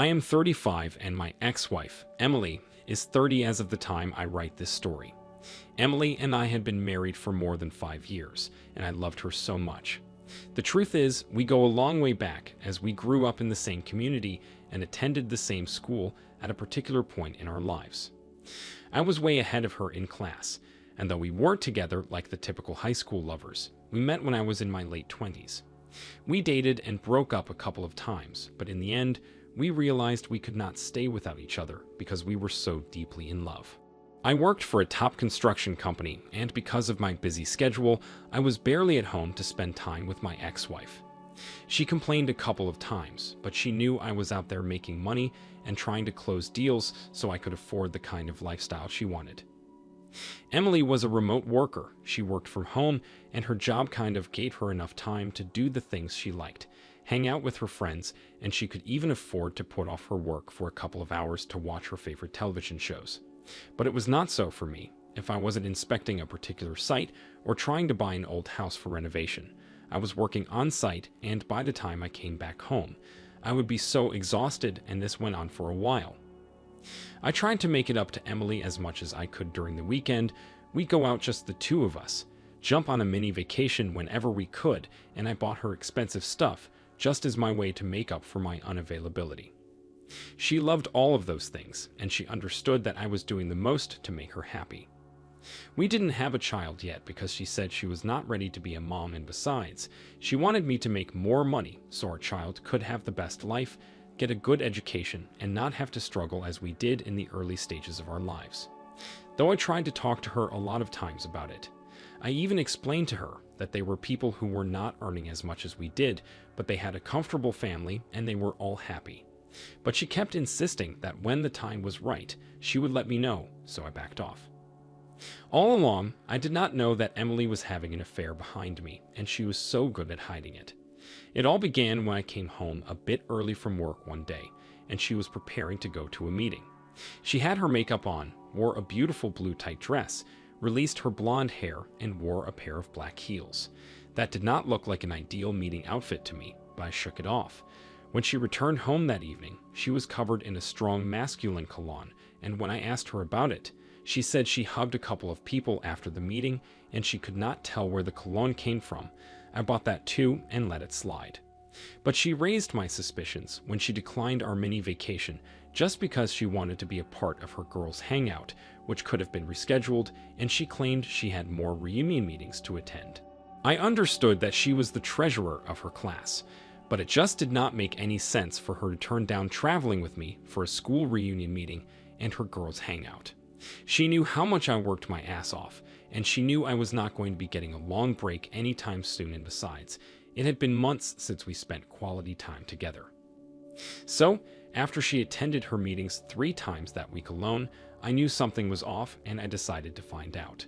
I am 35 and my ex-wife, Emily, is 30 as of the time I write this story. Emily and I had been married for more than 5 years, and I loved her so much. The truth is, we go a long way back, as we grew up in the same community and attended the same school at a particular point in our lives. I was way ahead of her in class, and though we weren't together like the typical high school lovers, we met when I was in my late 20s. We dated and broke up a couple of times, but in the end, we realized we could not stay without each other because we were so deeply in love. I worked for a top construction company, and because of my busy schedule, I was barely at home to spend time with my ex-wife. She complained a couple of times, but she knew I was out there making money and trying to close deals so I could afford the kind of lifestyle she wanted. Emily was a remote worker. She worked from home, and her job kind of gave her enough time to do the things she liked, hang out with her friends, and she could even afford to put off her work for a couple of hours to watch her favorite television shows. But it was not so for me. If I wasn't inspecting a particular site or trying to buy an old house for renovation, I was working on site, and by the time I came back home, I would be so exhausted, and this went on for a while. I tried to make it up to Emily as much as I could during the weekend. We'd go out, just the two of us, jump on a mini vacation whenever we could, and I bought her expensive stuff just as my way to make up for my unavailability. She loved all of those things, and she understood that I was doing the most to make her happy. We didn't have a child yet because she said she was not ready to be a mom, and besides, she wanted me to make more money so our child could have the best life, get a good education, and not have to struggle as we did in the early stages of our lives. Though I tried to talk to her a lot of times about it, I even explained to her that they were people who were not earning as much as we did, but they had a comfortable family and they were all happy. But she kept insisting that when the time was right, she would let me know, so I backed off. All along, I did not know that Emily was having an affair behind me, and she was so good at hiding it. It all began when I came home a bit early from work one day, and she was preparing to go to a meeting. She had her makeup on, wore a beautiful blue tight dress, released her blonde hair, and wore a pair of black heels. That did not look like an ideal meeting outfit to me, but I shook it off. When she returned home that evening, she was covered in a strong masculine cologne, and when I asked her about it, she said she hugged a couple of people after the meeting, and she could not tell where the cologne came from. I bought that too and let it slide. But she raised my suspicions when she declined our mini vacation just because she wanted to be a part of her girls' hangout, which could have been rescheduled, and she claimed she had more reunion meetings to attend. I understood that she was the treasurer of her class, but it just did not make any sense for her to turn down traveling with me for a school reunion meeting and her girls' hangout. She knew how much I worked my ass off, and she knew I was not going to be getting a long break anytime soon, and besides, it had been months since we spent quality time together. So, after she attended her meetings 3 times that week alone, I knew something was off, and I decided to find out.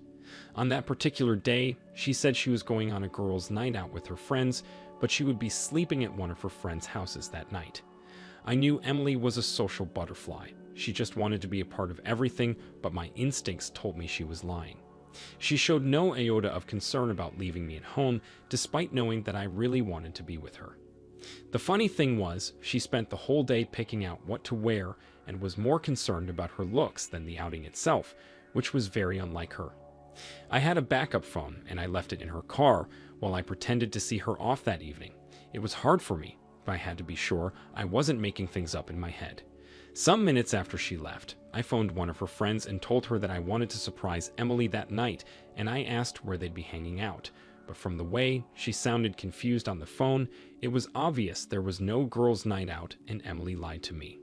On that particular day, she said she was going on a girls' night out with her friends, but she would be sleeping at one of her friends' houses that night. I knew Emily was a social butterfly. She just wanted to be a part of everything, but my instincts told me she was lying. She showed no iota of concern about leaving me at home, despite knowing that I really wanted to be with her. The funny thing was, she spent the whole day picking out what to wear and was more concerned about her looks than the outing itself, which was very unlike her. I had a backup phone, and I left it in her car while I pretended to see her off that evening. It was hard for me, but I had to be sure I wasn't making things up in my head. Some minutes after she left, I phoned one of her friends and told her that I wanted to surprise Emily that night, and I asked where they'd be hanging out. But from the way she sounded confused on the phone, it was obvious there was no girls' night out, and Emily lied to me.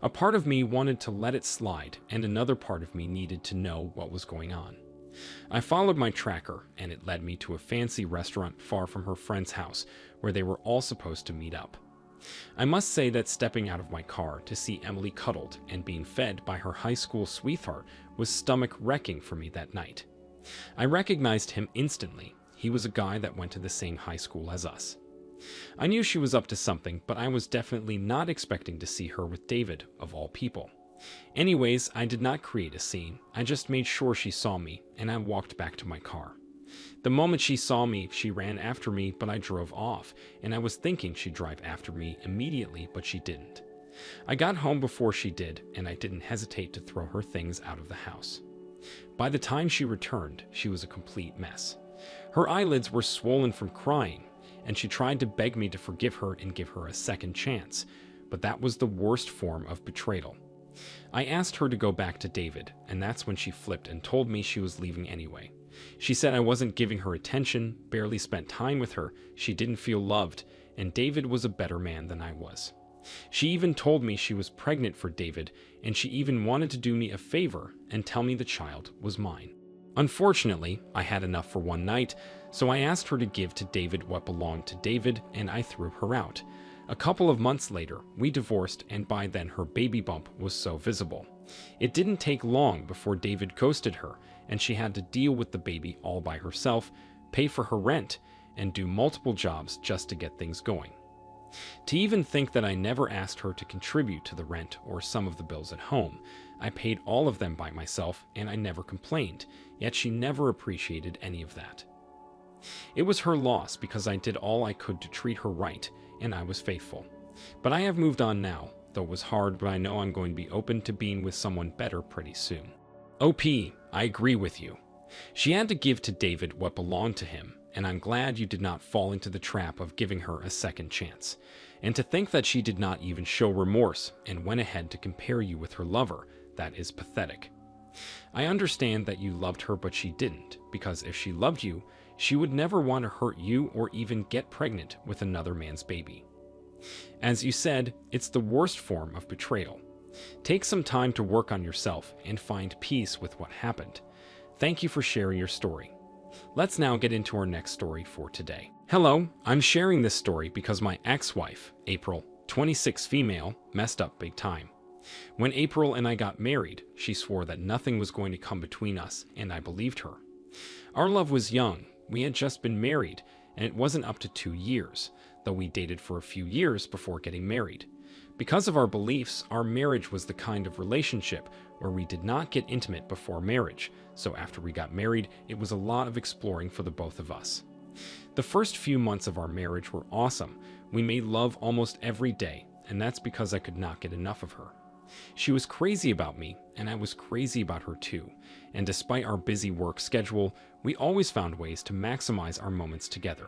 A part of me wanted to let it slide, and another part of me needed to know what was going on. I followed my tracker, and it led me to a fancy restaurant far from her friend's house, where they were all supposed to meet up. I must say that stepping out of my car to see Emily cuddled and being fed by her high school sweetheart was stomach-wrecking for me that night. I recognized him instantly. He was a guy that went to the same high school as us. I knew she was up to something, but I was definitely not expecting to see her with David, of all people. Anyways, I did not create a scene. I just made sure she saw me, and I walked back to my car. The moment she saw me, she ran after me, but I drove off, and I was thinking she'd drive after me immediately, but she didn't. I got home before she did, and I didn't hesitate to throw her things out of the house. By the time she returned, she was a complete mess. Her eyelids were swollen from crying, and she tried to beg me to forgive her and give her a second chance, but that was the worst form of betrayal. I asked her to go back to David, and that's when she flipped and told me she was leaving anyway. She said I wasn't giving her attention, barely spent time with her, she didn't feel loved, and David was a better man than I was. She even told me she was pregnant for David, and she even wanted to do me a favor and tell me the child was mine. Unfortunately, I had enough for one night, so I asked her to give to David what belonged to David, and I threw her out. A couple of months later, we divorced, and by then her baby bump was so visible. It didn't take long before David ghosted her, and she had to deal with the baby all by herself, pay for her rent, and do multiple jobs just to get things going. To even think that I never asked her to contribute to the rent or some of the bills at home, I paid all of them by myself, and I never complained, yet she never appreciated any of that. It was her loss because I did all I could to treat her right, and I was faithful. But I have moved on now, though it was hard, but I know I'm going to be open to being with someone better pretty soon. OP, I agree with you. She had to give to David what belonged to him, and I'm glad you did not fall into the trap of giving her a second chance. And to think that she did not even show remorse and went ahead to compare you with her lover, that is pathetic. I understand that you loved her, but she didn't, because if she loved you, she would never want to hurt you or even get pregnant with another man's baby. As you said, it's the worst form of betrayal. Take some time to work on yourself and find peace with what happened. Thank you for sharing your story. Let's now get into our next story for today. Hello, I'm sharing this story because my ex-wife, April, 26 female, messed up big time. When April and I got married, she swore that nothing was going to come between us, and I believed her. Our love was young. We had just been married, and it wasn't up to 2 years, though we dated for a few years before getting married. Because of our beliefs, our marriage was the kind of relationship where we did not get intimate before marriage, so after we got married, it was a lot of exploring for the both of us. The first few months of our marriage were awesome. We made love almost every day, and that's because I could not get enough of her. She was crazy about me, and I was crazy about her too, and despite our busy work schedule, we always found ways to maximize our moments together.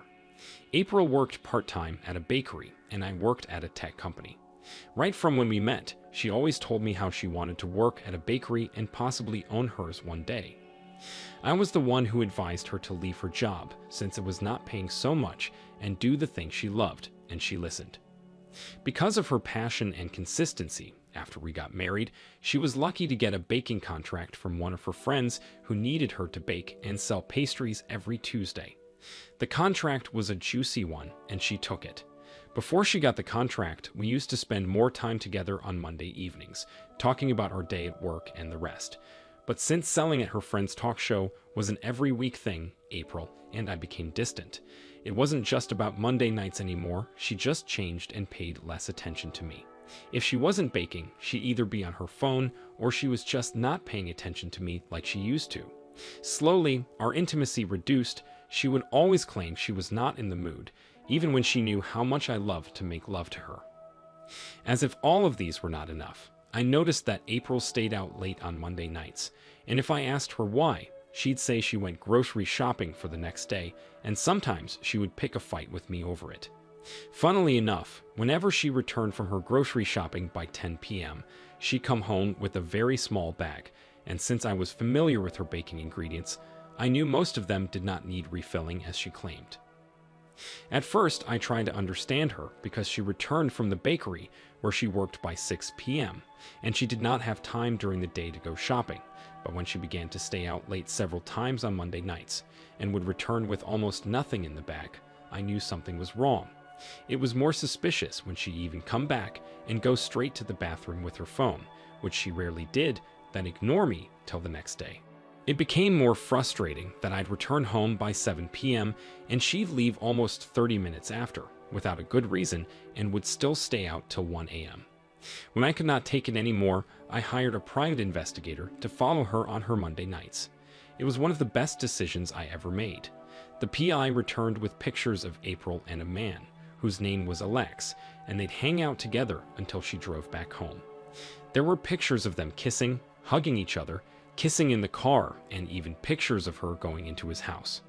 April worked part-time at a bakery, and I worked at a tech company. Right from when we met, she always told me how she wanted to work at a bakery and possibly own hers one day. I was the one who advised her to leave her job, since it was not paying so much, and do the thing she loved, and she listened. Because of her passion and consistency, after we got married, she was lucky to get a baking contract from one of her friends who needed her to bake and sell pastries every Tuesday. The contract was a juicy one, and she took it. Before she got the contract, we used to spend more time together on Monday evenings, talking about our day at work and the rest. But since selling at her friend's talk show was an every week thing, April and I became distant. It wasn't just about Monday nights anymore, she just changed and paid less attention to me. If she wasn't baking, she'd either be on her phone or she was just not paying attention to me like she used to. Slowly, our intimacy reduced. She would always claim she was not in the mood, even when she knew how much I loved to make love to her. As if all of these were not enough, I noticed that April stayed out late on Monday nights, and if I asked her why, she'd say she went grocery shopping for the next day, and sometimes she would pick a fight with me over it. Funnily enough, whenever she returned from her grocery shopping by 10 p.m., she'd come home with a very small bag, and since I was familiar with her baking ingredients, I knew most of them did not need refilling as she claimed. At first, I tried to understand her because she returned from the bakery where she worked by 6 p.m., and she did not have time during the day to go shopping, but when she began to stay out late several times on Monday nights and would return with almost nothing in the bag, I knew something was wrong. It was more suspicious when she even come back and go straight to the bathroom with her phone, which she rarely did, then ignore me till the next day. It became more frustrating that I'd return home by 7 p.m. and she'd leave almost 30 minutes after, without a good reason, and would still stay out till 1 a.m. When I could not take it anymore, I hired a private investigator to follow her on her Monday nights. It was one of the best decisions I ever made. The PI returned with pictures of April and a man, whose name was Alex, and they'd hang out together until she drove back home. There were pictures of them kissing, hugging each other, kissing in the car, and even pictures of her going into his house.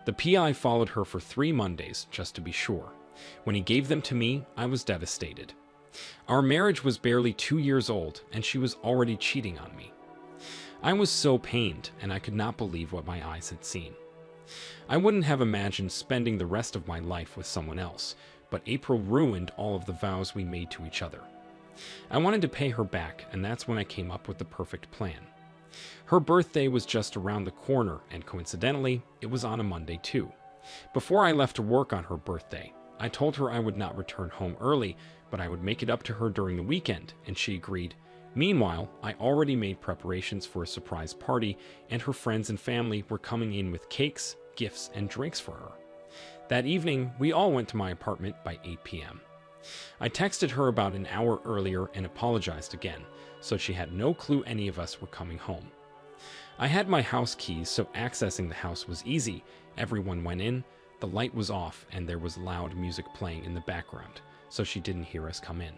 The PI followed her for 3 Mondays, just to be sure. When he gave them to me, I was devastated. Our marriage was barely 2 years old, and she was already cheating on me. I was so pained, and I could not believe what my eyes had seen. I wouldn't have imagined spending the rest of my life with someone else, but April ruined all of the vows we made to each other. I wanted to pay her back, and that's when I came up with the perfect plan. Her birthday was just around the corner, and coincidentally, it was on a Monday too. Before I left to work on her birthday, I told her I would not return home early, but I would make it up to her during the weekend, and she agreed. Meanwhile, I already made preparations for a surprise party, and her friends and family were coming in with cakes, gifts, and drinks for her. That evening, we all went to my apartment by 8 p.m. I texted her about an hour earlier and apologized again, so she had no clue any of us were coming home. I had my house keys, so accessing the house was easy. Everyone went in, the light was off, and there was loud music playing in the background, so she didn't hear us come in.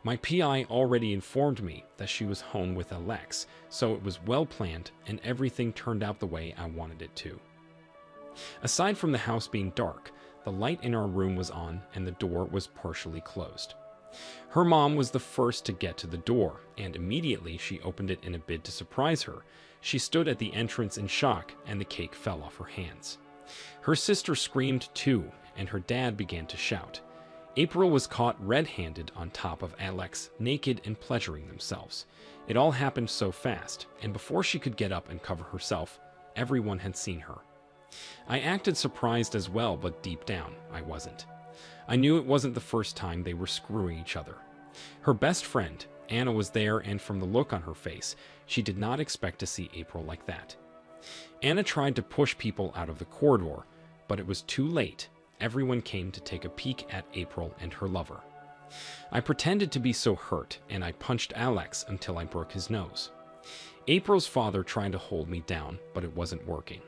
My PI already informed me that she was home with Alex, so it was well planned and everything turned out the way I wanted it to. Aside from the house being dark, the light in our room was on and the door was partially closed. Her mom was the first to get to the door, and immediately she opened it in a bid to surprise her. She stood at the entrance in shock, and the cake fell off her hands. Her sister screamed too, and her dad began to shout. April was caught red-handed on top of Alex, naked and pleasuring themselves. It all happened so fast, and before she could get up and cover herself, everyone had seen her. I acted surprised as well, but deep down, I wasn't. I knew it wasn't the first time they were screwing each other. Her best friend, Anna, was there, and from the look on her face, she did not expect to see April like that. Anna tried to push people out of the corridor, but it was too late. Everyone came to take a peek at April and her lover. I pretended to be so hurt, and I punched Alex until I broke his nose. April's father tried to hold me down, but it wasn't working.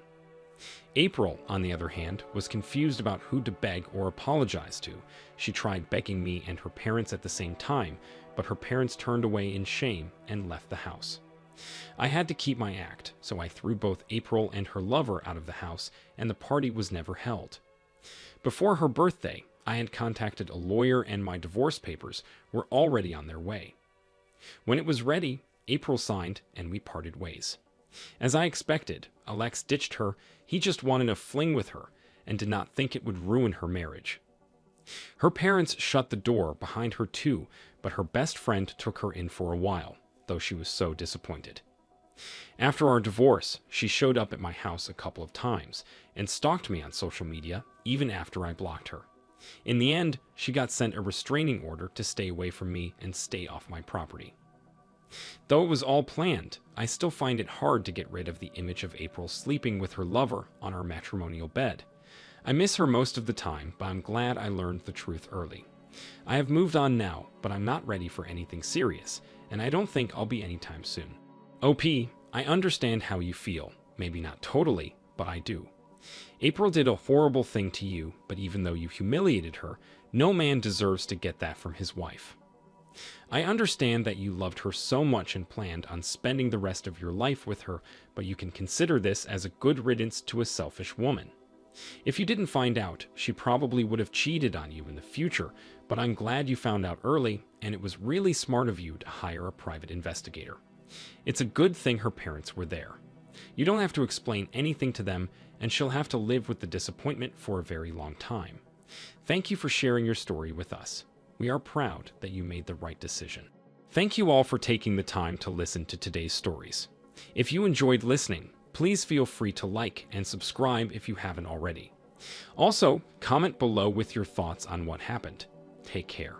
April, on the other hand, was confused about who to beg or apologize to. She tried begging me and her parents at the same time, but her parents turned away in shame and left the house. I had to keep my act, so I threw both April and her lover out of the house, and the party was never held. Before her birthday, I had contacted a lawyer, and my divorce papers were already on their way. When it was ready, April signed, and we parted ways. As I expected, Alex ditched her. He just wanted a fling with her and did not think it would ruin her marriage. Her parents shut the door behind her too, but her best friend took her in for a while, though she was so disappointed. After our divorce, she showed up at my house a couple of times and stalked me on social media even after I blocked her. In the end, she got sent a restraining order to stay away from me and stay off my property. Though it was all planned, I still find it hard to get rid of the image of April sleeping with her lover on our matrimonial bed. I miss her most of the time, but I'm glad I learned the truth early. I have moved on now, but I'm not ready for anything serious, and I don't think I'll be anytime soon. OP, I understand how you feel. Maybe not totally, but I do. April did a horrible thing to you, but even though you humiliated her, no man deserves to get that from his wife. I understand that you loved her so much and planned on spending the rest of your life with her, but you can consider this as a good riddance to a selfish woman. If you didn't find out, she probably would have cheated on you in the future, but I'm glad you found out early, and it was really smart of you to hire a private investigator. It's a good thing her parents were there. You don't have to explain anything to them, and she'll have to live with the disappointment for a very long time. Thank you for sharing your story with us. We are proud that you made the right decision. Thank you all for taking the time to listen to today's stories. If you enjoyed listening, please feel free to like and subscribe if you haven't already. Also, comment below with your thoughts on what happened. Take care.